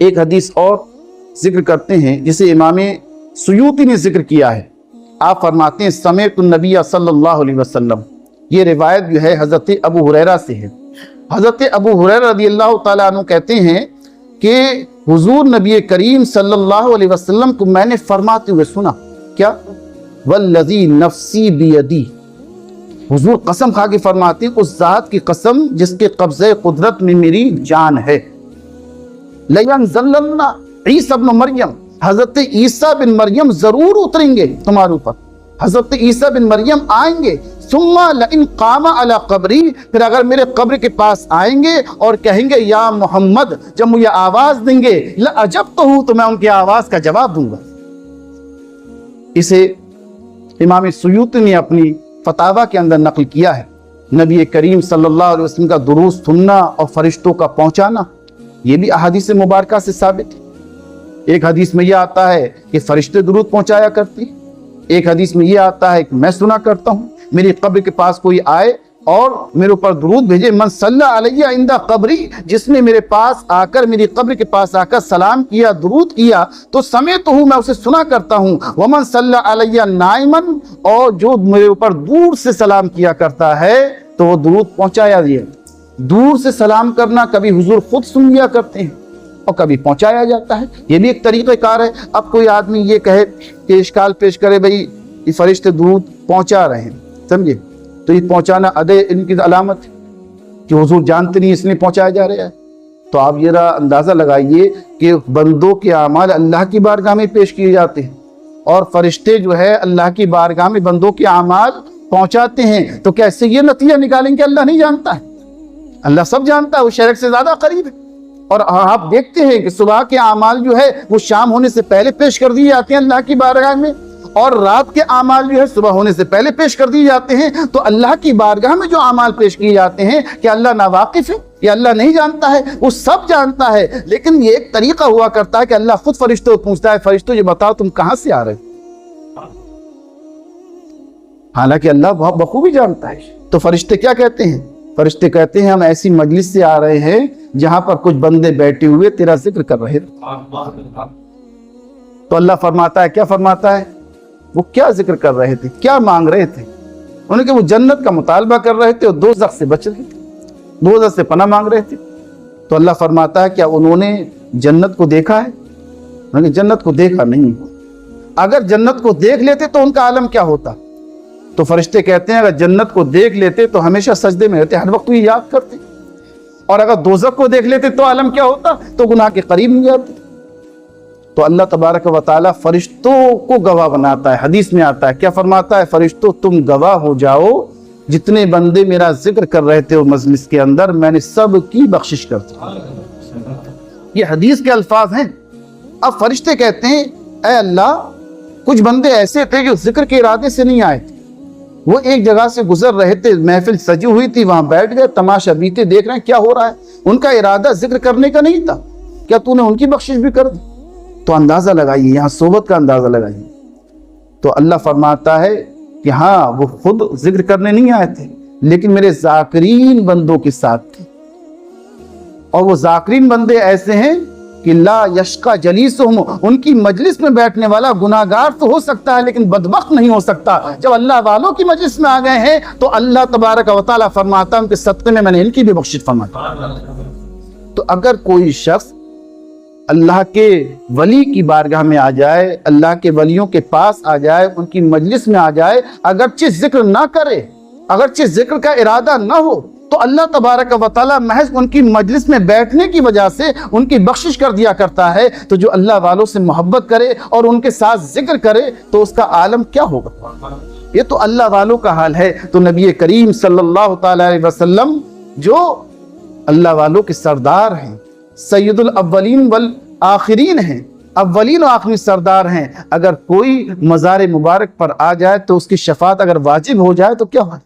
ایک حدیث اور ذکر کرتے ہیں جسے امام سیوطی نے ذکر کیا ہے. آپ فرماتے ہیں سمعت النبی صلی اللہ علیہ وسلم. یہ روایت جو ہے حضرت ابو ہریرہ سے ہے. حضرت ابو ہریرہ رضی اللہ تعالیٰ عنہ کہتے ہیں کہ حضور نبی کریم صلی اللہ علیہ وسلم کو میں نے فرماتے ہوئے سنا. کیا؟ والذی نفسی بیدی. حضور قسم کھا کے فرماتے ہیں اس ذات کی قسم جس کے قبضے قدرت میں میری جان ہے. لَيَنزَلَّنَّ عیسیٰ ابن مریم. حضرت عیسیٰ بن مریم ضرور اتریں گے تمہارے اوپر. حضرت عیسیٰ بن مریم آئیں گے. ثم لئن قام علی قبری. پھر اگر میرے قبر کے پاس آئیں گے اور کہیں گے یا محمد، جب مجھے آواز دیں گے لَأَجَبْتُهُ، تو میں ان کی آواز کا جواب دوں گا. اسے امام سیوطی نے اپنی فتاوی کے اندر نقل کیا ہے. نبی کریم صلی اللہ علیہ وسلم کا دروس سننا اور فرشتوں کا پہنچانا یہ بھی احادیث مبارکہ سے ثابت ہے. ایک حدیث میں یہ آتا ہے کہ فرشتے درود پہنچایا کرتے ہیں. ایک حدیث میں یہ آتا ہے کہ میں سنا کرتا ہوں میری قبر کے پاس کوئی آئے اور میرے اوپر درود بھیجے. من صلی علیہ عند قبری، جس نے میرے پاس آ کر میری قبر کے پاس آ کر سلام کیا، درود کیا، تو سمعتہ، میں اسے سنا کرتا ہوں. ومن صلی علیہ نائما، اور جو میرے اوپر دور سے سلام کیا کرتا ہے تو وہ درود پہنچایا دیا. دور سے سلام کرنا کبھی حضور خود سن لیا کرتے ہیں اور کبھی پہنچایا جاتا ہے. یہ بھی ایک طریقہ کار ہے. اب کوئی آدمی یہ کہے کہ اشکال پیش کرے بھئی یہ فرشتے درود پہنچا رہے ہیں، سمجھے، تو یہ پہنچانا ادے ان کی علامت ہے کہ حضور جانتے نہیں اس لیے پہنچایا جا رہا ہے. تو آپ یہ اندازہ لگائیے کہ بندوں کے اعمال اللہ کی بارگاہ میں پیش کیے جاتے ہیں اور فرشتے جو ہے اللہ کی بارگاہ میں بندوں کے اعمال پہنچاتے ہیں. تو کیسے یہ نتیجہ نکالیں کہ اللہ نہیں جانتا ہے؟ اللہ سب جانتا ہے، وہ شرک سے زیادہ قریب ہے. اور آپ دیکھتے ہیں کہ صبح کے اعمال جو ہے وہ شام ہونے سے پہلے پیش کر دیے جاتے ہیں اللہ کی بارگاہ میں، اور رات کے اعمال جو ہے صبح ہونے سے پہلے پیش کر دیے جاتے ہیں. تو اللہ کی بارگاہ میں جو اعمال پیش کیے جاتے ہیں کہ اللہ ناواقف ہے یا اللہ نہیں جانتا ہے؟ وہ سب جانتا ہے. لیکن یہ ایک طریقہ ہوا کرتا ہے کہ اللہ خود فرشتوں کو پوچھتا ہے فرشتوں یہ بتاؤ تم کہاں سے آ رہے ہو، حالانکہ اللہ بہت بخوبی جانتا ہے. تو فرشتے کیا کہتے ہیں؟ فرشتے کہتے ہیں ہم ایسی مجلس سے آ رہے ہیں جہاں پر کچھ بندے بیٹھے ہوئے تیرا ذکر کر رہے تھے. تو اللہ فرماتا ہے، کیا فرماتا ہے؟ وہ کیا ذکر کر رہے تھے، کیا مانگ رہے تھے؟ انہوں نے کہ وہ جنت کا مطالبہ کر رہے تھے اور دوزخ سے بچ رہے تھے، دوزخ سے پناہ مانگ رہے تھے. تو اللہ فرماتا ہے کیا انہوں نے جنت کو دیکھا ہے؟ انہوں نے جنت کو دیکھا نہیں. اگر جنت کو دیکھ لیتے تو ان کا عالم کیا ہوتا؟ تو فرشتے کہتے ہیں اگر جنت کو دیکھ لیتے تو ہمیشہ سجدے میں رہتے، ہر وقت یہ یاد کرتے. اور اگر دوزخ کو دیکھ لیتے تو عالم کیا ہوتا؟ تو گناہ کے قریب نہیں جاتے. تو اللہ تبارک و تعالیٰ فرشتوں کو گواہ بناتا ہے. حدیث میں آتا ہے، کیا فرماتا ہے؟ فرشتوں تم گواہ ہو جاؤ جتنے بندے میرا ذکر کر رہے تھے وہ مجلس کے اندر میں نے سب کی بخشش کر دی. یہ حدیث کے الفاظ ہیں. اب فرشتے کہتے ہیں اے اللہ کچھ بندے ایسے تھے جو ذکر کے ارادے سے نہیں آئے تھے، وہ ایک جگہ سے گزر رہے تھے، محفل سجی ہوئی تھی، وہاں بیٹھ گئے، تماشا بیتے دیکھ رہے ہیں کیا ہو رہا ہے، ان کا ارادہ ذکر کرنے کا نہیں تھا، کیا تو نے ان کی بخشش بھی کر دی؟ تو اندازہ لگائیے، یہاں صحبت کا اندازہ لگائیے. تو اللہ فرماتا ہے کہ ہاں وہ خود ذکر کرنے نہیں آئے تھے لیکن میرے ذاکرین بندوں کے ساتھ تھے. اور وہ ذاکرین بندے ایسے ہیں کہ لا یشقا جلیسہم، ان کی مجلس میں بیٹھنے والا گناہگار تو ہو سکتا ہے لیکن بدبخت نہیں ہو سکتا. جب اللہ والوں کی مجلس میں آ گئے ہیں تو اللہ تبارک و تعالیٰ فرماتا ہے ان کے صدقے میں نے ان کی بھی بخشش فرمائی. تو اگر کوئی شخص اللہ کے ولی کی بارگاہ میں آ جائے، اللہ کے ولیوں کے پاس آ جائے، ان کی مجلس میں آ جائے، اگرچہ ذکر نہ کرے، اگرچہ ذکر کا ارادہ نہ ہو، تو اللہ تبارک و تعالیٰ محض ان کی مجلس میں بیٹھنے کی وجہ سے ان کی بخشش کر دیا کرتا ہے. تو جو اللہ والوں سے محبت کرے اور ان کے ساتھ ذکر کرے تو اس کا عالم کیا ہوگا؟ یہ تو اللہ والوں کا حال ہے. تو نبی کریم صلی اللہ تعالی علیہ وسلم جو اللہ والوں کے سردار ہیں، سید الاولین والآخرین ہیں، اولین و آخری سردار ہیں، اگر کوئی مزار مبارک پر آ جائے تو اس کی شفاعت اگر واجب ہو جائے تو کیا ہو؟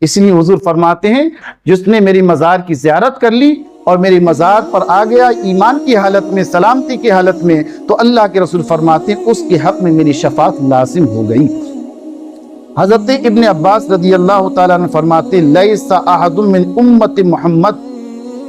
اس لیے حضور فرماتے ہیں جس نے میری مزار کی زیارت کر لی اور میری مزار پر آ گیا ایمان کی حالت میں، سلامتی کی حالت میں، تو اللہ کے رسول فرماتے ہیں اس کے حق میں میری شفاعت لازم ہو گئی. حضرت ابن عباس رضی اللہ تعالیٰ عنہ فرماتے لیس احد من امت محمد